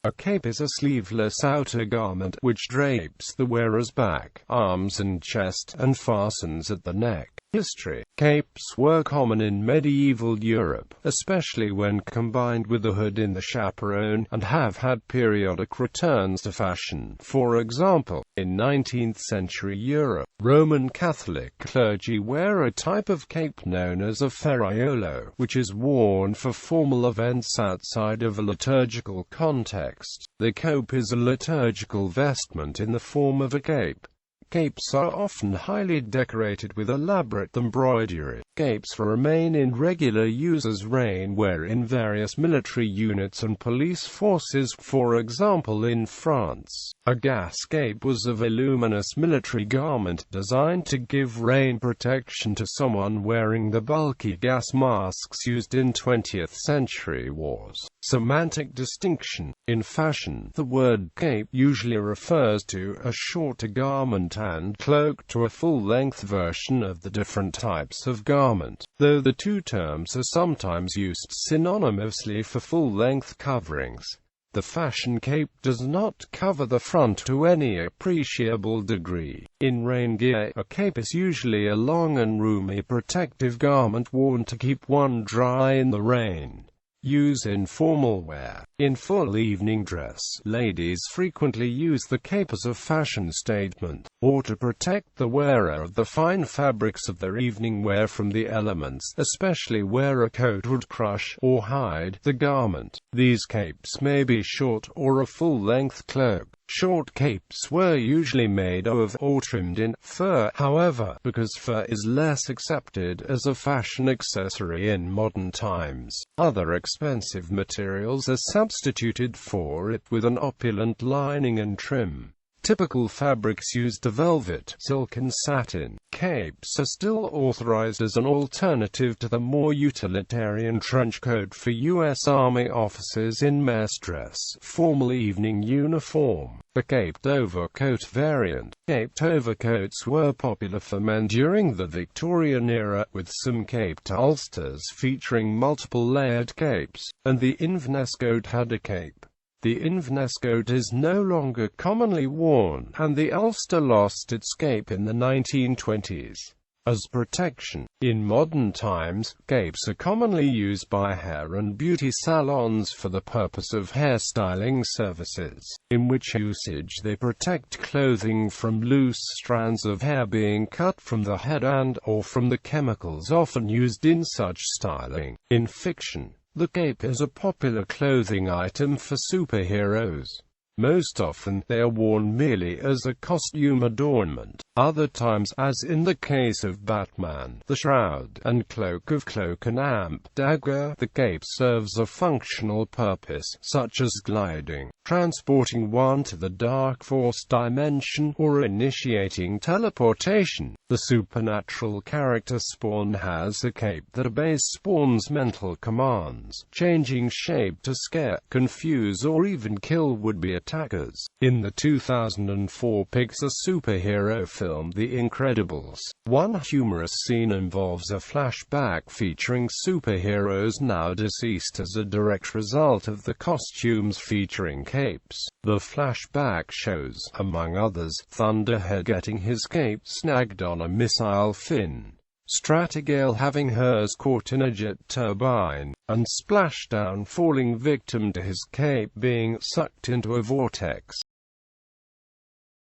A cape is a sleeveless outer garment, which drapes the wearer's back, arms and chest, and fastens at the neck. History. Capes were common in medieval Europe, especially when combined with a hood in the chaperon, and have had periodic returns to fashion. For example, in 19th-century Europe, Roman Catholic clergy wear a type of cape known as a ferraiolo, which is worn for formal events outside of a liturgical context. The cope is a liturgical vestment in the form of a cape. Capes are often highly decorated with elaborate embroidery. Capes remain in regular use as rainwear in various military units and police forces. For example, in France, a gas cape was a voluminous military garment designed to give rain protection to someone wearing the bulky gas masks used in 20th-century wars. Semantic distinction. In fashion, the word cape usually refers to a shorter garment and cloak to a full-length version of the different types of garment, though the two terms are sometimes used synonymously for full-length coverings. The fashion cape does not cover the front to any appreciable degree. In rain gear, a cape is usually a long and roomy protective garment worn to keep one dry in the rain. Use in formal wear. In full evening dress, ladies frequently use the cape as a fashion statement, or to protect the wearer of the fine fabrics of their evening wear from the elements, especially where a coat would crush or hide the garment. These capes may be short or a full-length cloak. Short capes were usually made of or trimmed in fur, however, because fur is less accepted as a fashion accessory in modern times, other expensive materials are substituted for it with an opulent lining and trim. Typical fabrics used are velvet, silk and satin. Capes are still authorized as an alternative to the more utilitarian trench coat for U.S. Army officers in mess dress, formal evening uniform. The caped overcoat variant. Caped overcoats were popular for men during the Victorian era, with some caped ulsters featuring multiple layered capes, and the Inverness coat had a cape. The Inverness coat is no longer commonly worn, and the ulster lost its cape in the 1920s. As protection. In modern times, capes are commonly used by hair and beauty salons for the purpose of hairstyling services, in which usage they protect clothing from loose strands of hair being cut from the head and/or from the chemicals often used in such styling. In fiction, the cape is a popular clothing item for superheroes. Most often, they are worn merely as a costume adornment. Other times, as in the case of Batman, the shroud and cloak of Cloak and Dagger, the cape serves a functional purpose, such as gliding, transporting one to the Dark Force dimension, or initiating teleportation. The supernatural character Spawn has a cape that obeys Spawn's mental commands, changing shape to scare, confuse or even kill would-be attackers. In the 2004 Pixar superhero film The Incredibles, one humorous scene involves a flashback featuring superheroes now deceased as a direct result of the costumes featuring capes. The flashback shows, among others, Thunderhead getting his cape snagged on a missile fin, Stratigale having hers caught in a jet turbine, and Splashdown falling victim to his cape being sucked into a vortex.